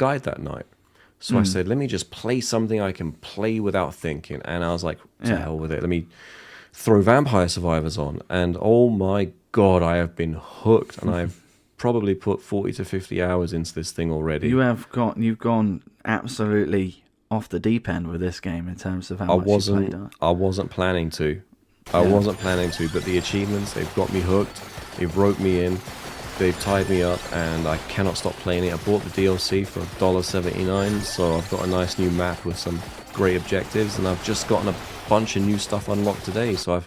guide that night. So I said, let me just play something I can play without thinking. And I was like, to hell with it. Let me throw Vampire Survivors on. And oh my God, I have been hooked. And I've probably put 40 to 50 hours into this thing already. You've gone absolutely off the deep end with this game in terms of how much you played. I wasn't planning to. I wasn't planning to, but the achievements, they've got me hooked. They've roped me in. They've tied me up, and I cannot stop playing it. I bought the DLC for $1.79, so I've got a nice new map with some great objectives, and I've just gotten a bunch of new stuff unlocked today. So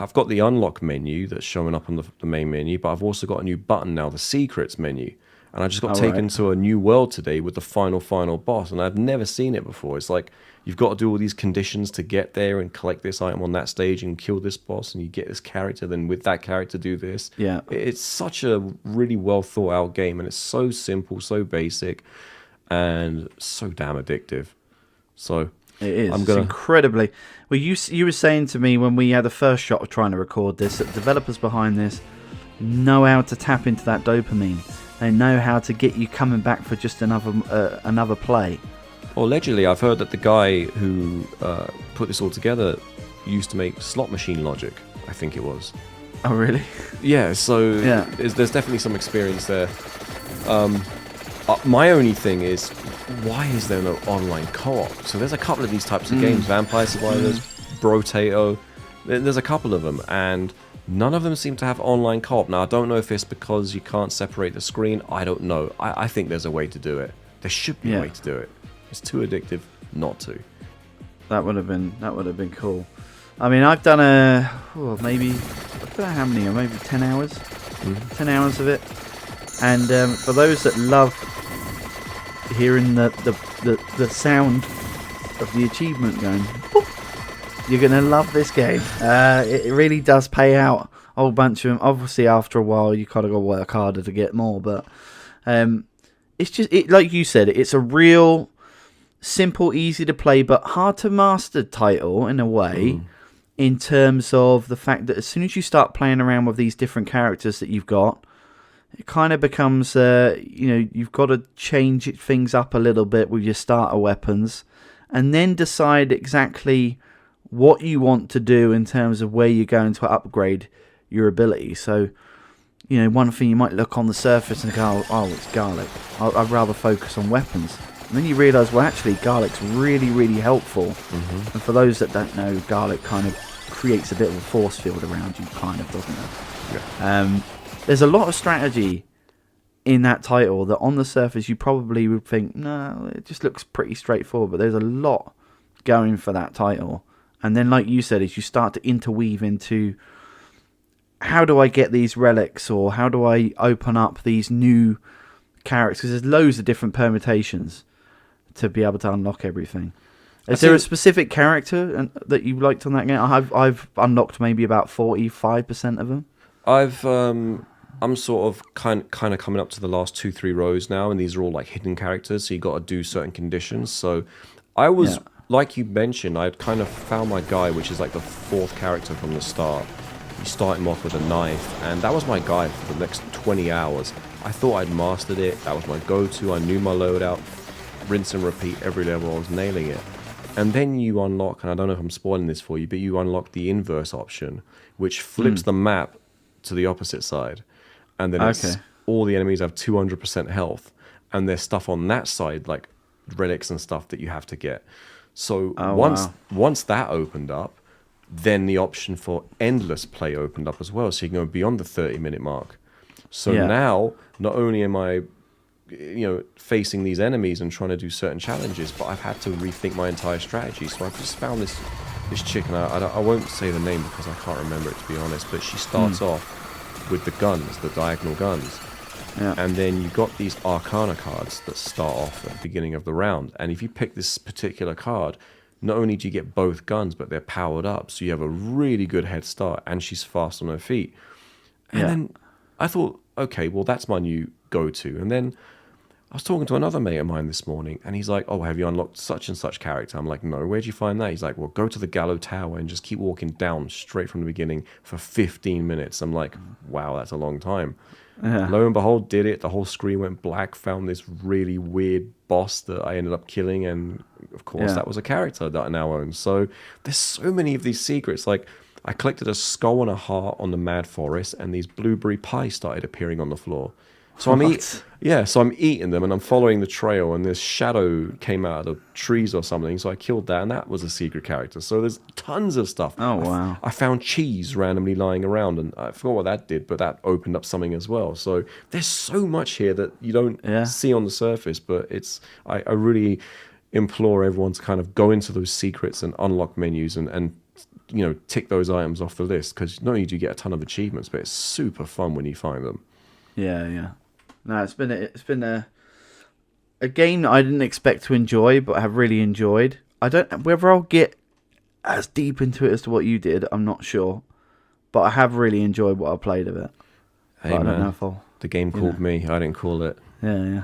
I've got the unlock menu that's showing up on the main menu, but I've also got a new button now, the secrets menu. And I just got taken to a new world today with the final boss, and I've never seen it before. It's like you've got to do all these conditions to get there and collect this item on that stage and kill this boss, and you get this character, then with that character do this. Yeah. It's such a really well thought out game, and it's so simple, so basic, and so damn addictive. So it is. It's incredibly. Well, you were saying to me when we had the first shot of trying to record this that developers behind this know how to tap into that dopamine. They know how to get you coming back for just another play. Well, allegedly, I've heard that the guy who put this all together used to make slot machine logic, I think it was. Oh, really? Yeah, so there's definitely some experience there. My only thing is, why is there no online co-op? So there's a couple of these types of games, Vampire Survivors, Brotato, there's a couple of them, and none of them seem to have online co-op. Now, I don't know if it's because you can't separate the screen. I don't know. I think there's a way to do it. There should be a way to do it. It's too addictive not to. That would have been cool. I mean, I've done maybe, I don't know how many, maybe 10 hours. 10 hours of it. And for those that love hearing the sound of the achievement going, you're going to love this game. It really does pay out a whole bunch of them. Obviously, after a while, you kind of got to work harder to get more. But it's just, like you said, it's a real simple, easy to play, but hard to master title in a way, in terms of the fact that as soon as you start playing around with these different characters that you've got, it kind of becomes, you've got to change things up a little bit with your starter weapons, and then decide exactly what you want to do in terms of where you're going to upgrade your ability. So, one thing you might look on the surface and go, oh, it's garlic. I'd rather focus on weapons. And then you realise, well, actually, garlic's really, really helpful. And for those that don't know, garlic kind of creates a bit of a force field around you, kind of, doesn't it? Yeah. There's a lot of strategy in that title that on the surface you probably would think, no, it just looks pretty straightforward, but there's a lot going for that title. And then, like you said, as you start to interweave into how do I get these relics, or how do I open up these new characters, because there's loads of different permutations to be able to unlock everything. Is there a specific character that you liked on that game? I've unlocked maybe about 45% of them. I'm sort of kind of coming up to the last 2-3 rows now, and these are all like hidden characters, so you got to do certain conditions. So I was, like you mentioned, I had kind of found my guy, which is like the 4th character from the start. You start him off with a knife, and that was my guy for the next 20 hours. I thought I'd mastered it. That was my go-to. I knew my loadout. Rinse and repeat every level. I was nailing it. And then you unlock, and I don't know if I'm spoiling this for you, but you unlock the inverse option, which flips the map to the opposite side. And then all the enemies have 200% health, and there's stuff on that side, like relics and stuff that you have to get. So once that opened up, then the option for endless play opened up as well, so you can go beyond the 30-minute mark. So now, not only am I, facing these enemies and trying to do certain challenges, but I've had to rethink my entire strategy. So I've just found this chick, and I won't say the name because I can't remember it, to be honest, but she starts off with the guns, the diagonal guns. Yeah. And then you got these Arcana cards that start off at the beginning of the round. And if you pick this particular card, not only do you get both guns, but they're powered up. So you have a really good head start, and she's fast on her feet. And then I thought, okay, well, that's my new go-to. And then I was talking to another mate of mine this morning, and he's like, "Oh, have you unlocked such and such character?" I'm like, "No, where'd you find that?" He's like, "Well, go to the Gallow Tower and just keep walking down straight from the beginning for 15 minutes." I'm like, "Wow, that's a long time." Yeah. Lo and behold, did it. The whole screen went black. Found this really weird boss that I ended up killing, and of course, Yeah. that was a character that I now own. So there's so many of these secrets. Like I collected a skull and a heart on the Mad Forest, and these blueberry pies started appearing on the floor. So What? so I'm eating them and I'm following the trail, and this shadow came out of the trees or something. So I killed that, and that was a secret character. So there's tons of stuff. Oh, wow. I found cheese randomly lying around, and I forgot what that did, but that opened up something as well. So there's so much here that you don't see on the surface, but I really implore everyone to kind of go into those secrets and unlock menus and tick those items off the list, because not only do you get a ton of achievements, but it's super fun when you find them. Yeah. No, it's been a game that I didn't expect to enjoy, but I have really enjoyed. I don't whether I'll get as deep into it as to what you did. I'm not sure, but I have really enjoyed what I played of it. Hey but I don't know man, if I'll, the game called me. I didn't call it. Yeah.